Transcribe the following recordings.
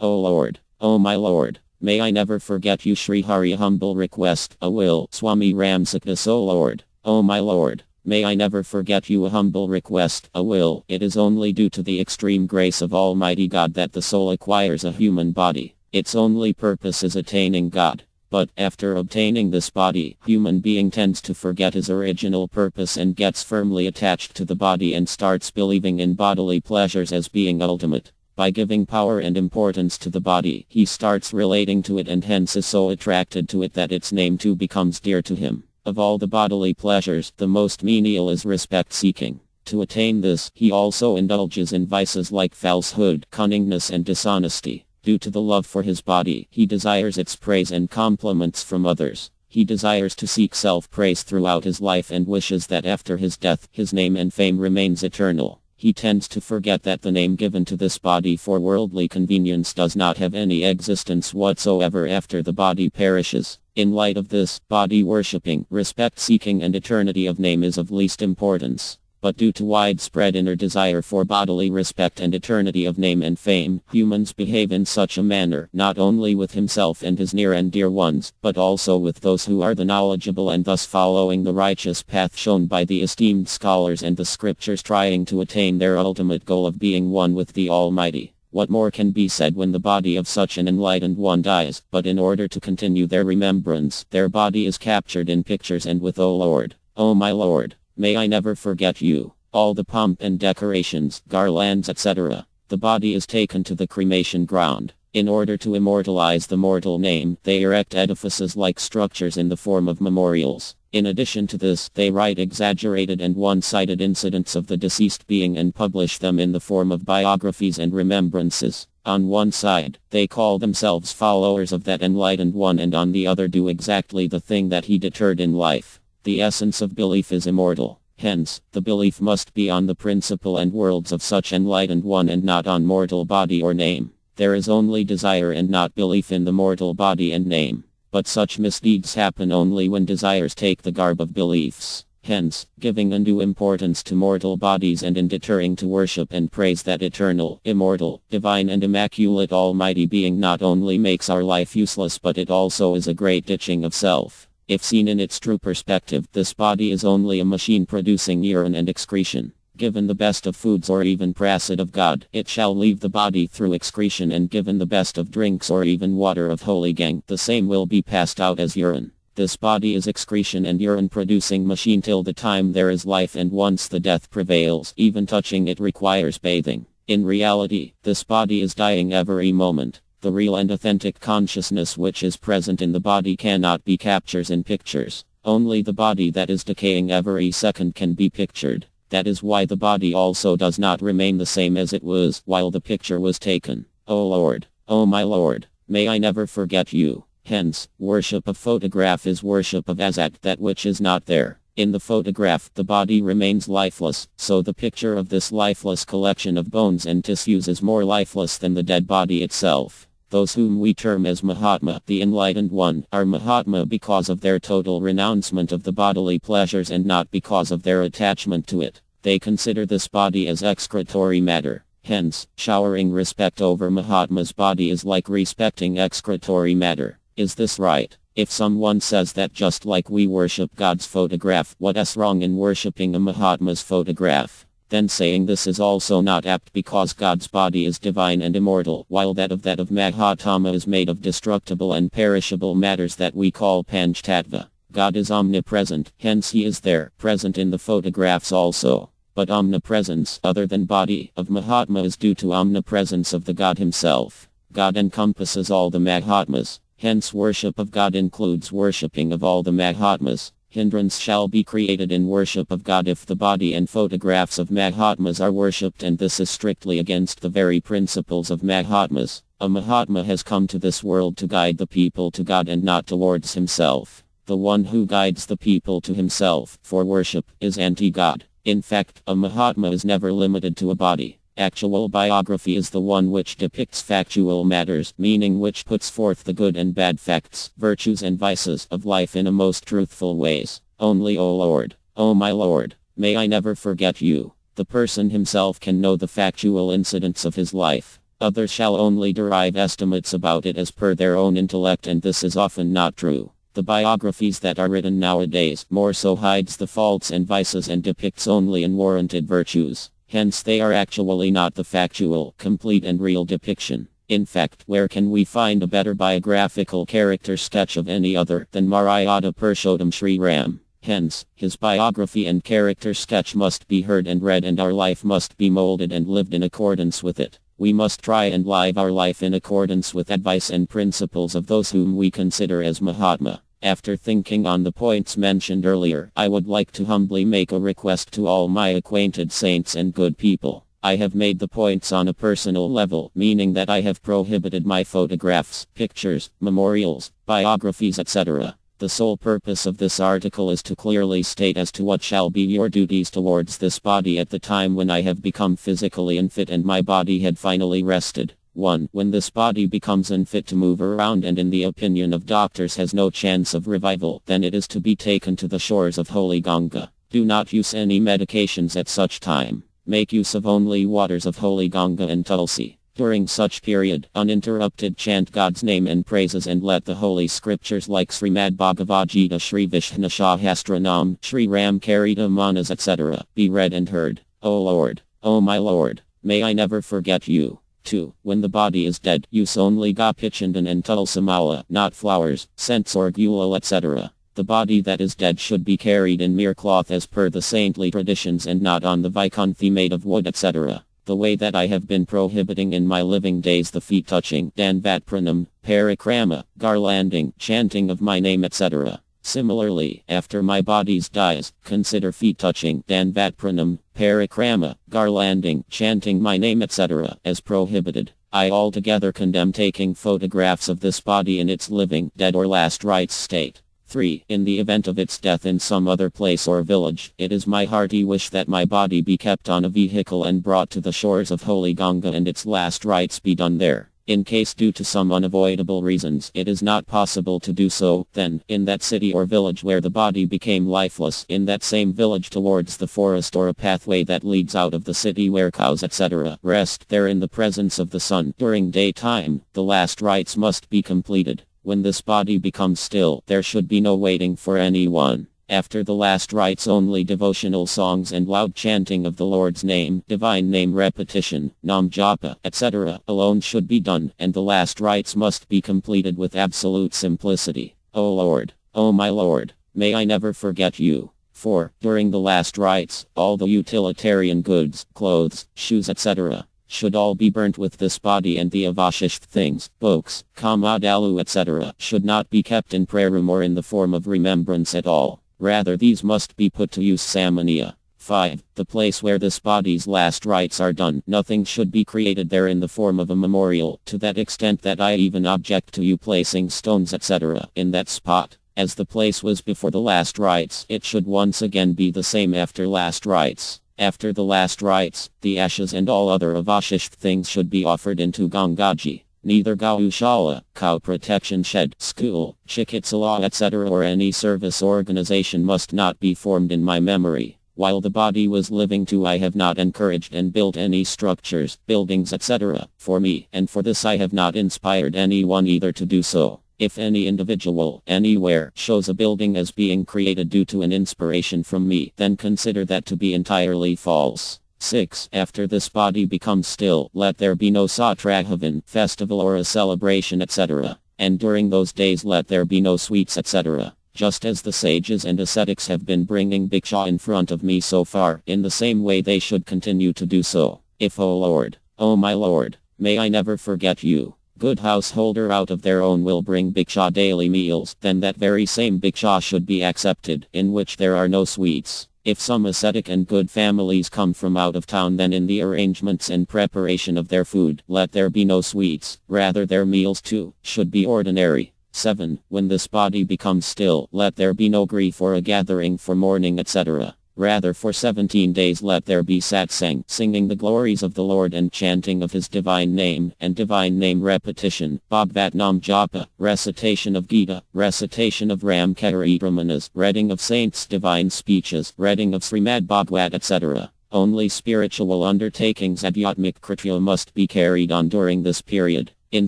O Lord, O my Lord, may I never forget you. Sri Hari. Humble request, a will, Swami Ramsukhdasji. O Lord, O my Lord, may I never forget you. A humble request, a will. It is only due to the extreme grace of Almighty God that the soul acquires a human body. Its only purpose is attaining God. But after obtaining this body, human being tends to forget his original purpose and gets firmly attached to the body and starts believing in bodily pleasures as being ultimate. By giving power and importance to the body, he starts relating to it and hence is so attracted to it that its name too becomes dear to him. Of all the bodily pleasures, the most menial is respect-seeking. To attain this, he also indulges in vices like falsehood, cunningness and dishonesty. Due to the love for his body, he desires its praise and compliments from others. He desires to seek self-praise throughout his life and wishes that after his death, his name and fame remains eternal. He tends to forget that the name given to this body for worldly convenience does not have any existence whatsoever after the body perishes. In light of this, body worshipping, respect-seeking and eternity of name is of least importance. But due to widespread inner desire for bodily respect and eternity of name and fame, humans behave in such a manner, not only with himself and his near and dear ones, but also with those who are the knowledgeable and thus following the righteous path shown by the esteemed scholars and the scriptures, trying to attain their ultimate goal of being one with the Almighty. What more can be said when the body of such an enlightened one dies? But in order to continue their remembrance, their body is captured in pictures and with O Lord, O my Lord, may I never forget you. All the pomp and decorations, garlands etc. The body is taken to the cremation ground. In order to immortalize the mortal name, they erect edifices like structures in the form of memorials. In addition to this, they write exaggerated and one-sided incidents of the deceased being and publish them in the form of biographies and remembrances. On one side, they call themselves followers of that enlightened one, and on the other do exactly the thing that he deterred in life. The essence of belief is immortal. Hence, the belief must be on the principle and worlds of such enlightened one and not on mortal body or name. There is only desire and not belief in the mortal body and name. But such misdeeds happen only when desires take the garb of beliefs. Hence, giving undue importance to mortal bodies and in deterring to worship and praise that eternal, immortal, divine and immaculate Almighty being not only makes our life useless, but it also is a great ditching of self. If seen in its true perspective, this body is only a machine producing urine and excretion. Given the best of foods or even prasad of God, it shall leave the body through excretion, and given the best of drinks or even water of holy gang, the same will be passed out as urine. This body is excretion and urine producing machine till the time there is life, and once the death prevails, even touching it requires bathing. In reality, this body is dying every moment. The real and authentic consciousness which is present in the body cannot be captured in pictures. Only the body that is decaying every second can be pictured. That is why the body also does not remain the same as it was while the picture was taken. O Lord, O my Lord, may I never forget you. Hence, worship of photograph is worship of ascetic, that which is not there. In the photograph, the body remains lifeless, so the picture of this lifeless collection of bones and tissues is more lifeless than the dead body itself. Those whom we term as Mahatma, the enlightened one, are Mahatma because of their total renouncement of the bodily pleasures and not because of their attachment to it. They consider this body as excretory matter. Hence, showering respect over Mahatma's body is like respecting excretory matter. Is this right? If someone says that just like we worship God's photograph, what's wrong in worshipping a Mahatma's photograph? Then saying this is also not apt, because God's body is divine and immortal, while that of Mahatma is made of destructible and perishable matters that we call Panchtattva. God is omnipresent, hence he is there, present in the photographs also. But omnipresence, other than body, of Mahatma is due to omnipresence of the God himself. God encompasses all the Mahatmas. Hence worship of God includes worshipping of all the Mahatmas. Hindrance shall be created in worship of God if the body and photographs of Mahatmas are worshipped, and this is strictly against the very principles of Mahatmas. A Mahatma has come to this world to guide the people to God and not towards himself. The one who guides the people to himself, for worship, is anti-God. In fact, a Mahatma is never limited to a body. Actual biography is the one which depicts factual matters, meaning which puts forth the good and bad facts, virtues and vices of life in a most truthful ways. Only O Lord, O my Lord, may I never forget you. The person himself can know the factual incidents of his life. Others shall only derive estimates about it as per their own intellect, and this is often not true. The biographies that are written nowadays more so hides the faults and vices and depicts only unwarranted virtues. Hence they are actually not the factual, complete and real depiction. In fact, where can we find a better biographical character sketch of any other than Maryada Purushottam Sri Ram? Hence, his biography and character sketch must be heard and read, and our life must be molded and lived in accordance with it. We must try and live our life in accordance with advice and principles of those whom we consider as Mahatma. After thinking on the points mentioned earlier, I would like to humbly make a request to all my acquainted saints and good people. I have made the points on a personal level, meaning that I have prohibited my photographs, pictures, memorials, biographies, etc. The sole purpose of this article is to clearly state as to what shall be your duties towards this body at the time when I have become physically unfit and my body had finally rested. 1. When this body becomes unfit to move around and in the opinion of doctors has no chance of revival, then it is to be taken to the shores of Holy Ganga. Do not use any medications at such time. Make use of only waters of Holy Ganga and Tulsi. During such period, uninterrupted chant God's name and praises, and let the holy scriptures like Srimad Bhagavad Gita, Sri Vishnu Sahasranam, Sri Ram Charita Manas, etc. be read and heard. O Lord, O my Lord, may I never forget you. 2. When the body is dead, use only Gopichandan and Tulsamala, not flowers, scents or gulal, etc. The body that is dead should be carried in mere cloth as per the saintly traditions and not on the Vaikunthi made of wood, etc. The way that I have been prohibiting in my living days, the feet touching, Danvat Pranam, Parikrama, garlanding, chanting of my name, etc. Similarly, after my body dies, consider feet touching, Danvat Pranam, Parikrama, garlanding, chanting my name, etc. as prohibited. I altogether condemn taking photographs of this body in its living, dead or last rites state. 3. In the event of its death in some other place or village, it is my hearty wish that my body be kept on a vehicle and brought to the shores of Holy Ganga and its last rites be done there. In case due to some unavoidable reasons it is not possible to do so, then, in that city or village where the body became lifeless, in that same village towards the forest or a pathway that leads out of the city where cows, etc. rest there in the presence of the sun during daytime, the last rites must be completed. When this body becomes still, there should be no waiting for anyone. After the last rites, only devotional songs and loud chanting of the Lord's name, divine name repetition, Nam Japa, etc. alone should be done, and the last rites must be completed with absolute simplicity. O Lord, O my Lord, may I never forget you. 4. During the last rites, all the utilitarian goods, clothes, shoes, etc. should all be burnt with this body, and the avashishth things, books, kamadalu, etc. should not be kept in prayer room or in the form of remembrance at all. Rather, these must be put to use samaniya. 5. The place where this body's last rites are done, nothing should be created there in the form of a memorial, to that extent that I even object to you placing stones, etc. in that spot. As the place was before the last rites, it should once again be the same after last rites. After the last rites, the ashes and all other avashishth things should be offered into Gangaji. Neither Gaushala, cow protection shed, school, chikitsala, etc. or any service organization must not be formed in my memory. While the body was living too, I have not encouraged and built any structures, buildings, etc. for me, and for this I have not inspired anyone either to do so. If any individual, anywhere, shows a building as being created due to an inspiration from me, then consider that to be entirely false. 6. After this body becomes still, let there be no Satrahavan, festival or a celebration, etc. And during those days let there be no sweets, etc. Just as the sages and ascetics have been bringing bhiksha in front of me so far, in the same way they should continue to do so. If, O Lord, O my Lord, may I never forget you. Good householder out of their own will bring bhiksha daily meals, then that very same bhiksha should be accepted, in which there are no sweets. If some ascetic and good families come from out of town, then in the arrangements and preparation of their food, let there be no sweets, rather their meals too should be ordinary. 7. When this body becomes still, let there be no grief or a gathering for mourning, etc. Rather, for 17 days let there be satsang, singing the glories of the Lord and chanting of his divine name, and divine name repetition, Bhagvat Nam Japa, recitation of Gita, recitation of Ram Charitamanas, reading of saints' divine speeches, reading of Srimad Bhagavad, etc. Only spiritual undertakings Adhyatmic Kritya must be carried on during this period. In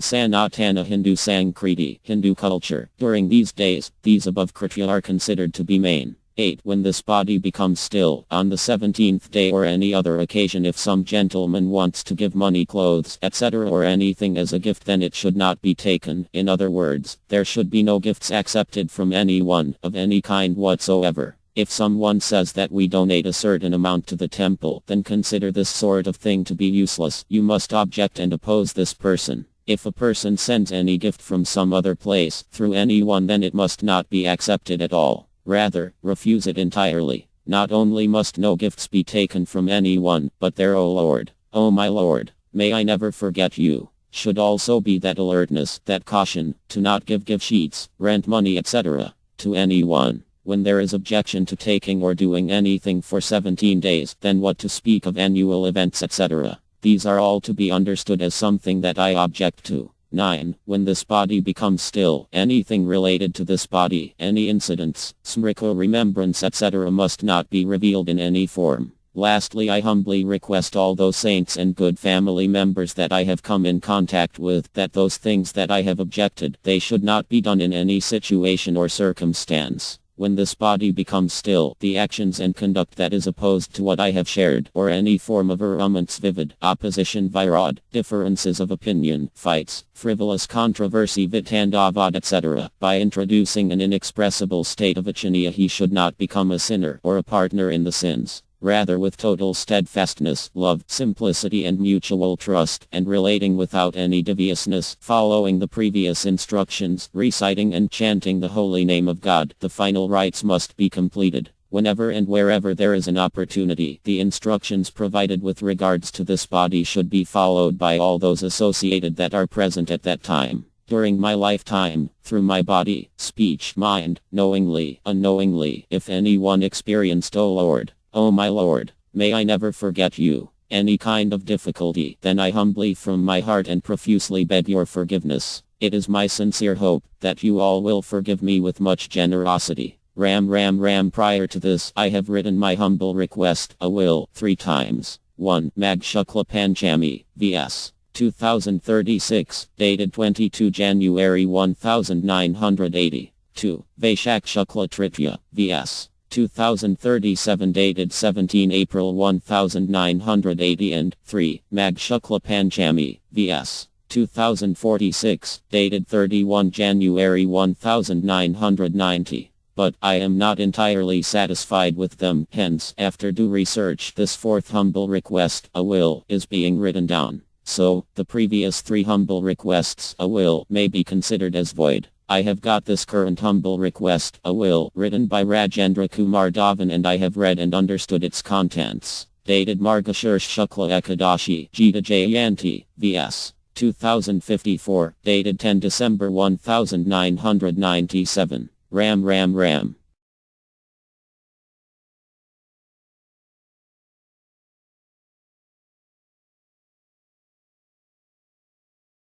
Sanatana Hindu Sankriti, Hindu culture, during these days, these above Kritya are considered to be main. 8. When this body becomes still, on the 17th day or any other occasion, if some gentleman wants to give money, clothes, etc. or anything as a gift, then it should not be taken. In other words, there should be no gifts accepted from anyone, of any kind whatsoever. If someone says that we donate a certain amount to the temple, then consider this sort of thing to be useless. You must object and oppose this person. If a person sends any gift from some other place, through anyone, then it must not be accepted at all. Rather, refuse it entirely. Not only must no gifts be taken from anyone, but there, O Lord, O my Lord, may I never forget you, should also be that alertness, that caution, to not give sheets, rent money, etc. to anyone. When there is objection to taking or doing anything for 17 days, then what to speak of annual events, etc. These are all to be understood as something that I object to. 9. When this body becomes still, anything related to this body, any incidents, smriko remembrance, etc. must not be revealed in any form. Lastly, I humbly request all those saints and good family members that I have come in contact with, that those things that I have objected, they should not be done in any situation or circumstance. When this body becomes still, the actions and conduct that is opposed to what I have shared, or any form of arumants vivid, opposition virad, differences of opinion, fights, frivolous controversy vitandavad, etc., by introducing an inexpressible state of achiniya, he should not become a sinner or a partner in the sins. Rather, with total steadfastness, love, simplicity and mutual trust, and relating without any deviousness, following the previous instructions, reciting and chanting the holy name of God, the final rites must be completed. Whenever and wherever there is an opportunity, the instructions provided with regards to this body should be followed by all those associated that are present at that time. During my lifetime, through my body, speech, mind, knowingly, unknowingly, if anyone experienced, O Lord, O my Lord, may I never forget you, any kind of difficulty, then I humbly from my heart and profusely beg your forgiveness. It is my sincere hope that you all will forgive me with much generosity. Ram. Prior to this, I have written my humble request, a will, 3 times. 1. Mag Shukla Panchami, vs. 2036, dated 22 January 1980. 2. Vaishak Shukla Tritya, vs. 2037, dated 17 April 1980, and 3. Mag Shukla Panchami, vs. 2046, dated 31 January 1990. But I am not entirely satisfied with them, hence, after due research, this 4th humble request, a will, is being written down. So, the previous 3 humble requests, a will, may be considered as void. I have got this current humble request, a will, written by Rajendra Kumar Dhawan, and I have read and understood its contents. Dated Margashirsh Shukla Ekadashi, Jita Jayanti, vs. 2054, dated 10 December 1997. Ram.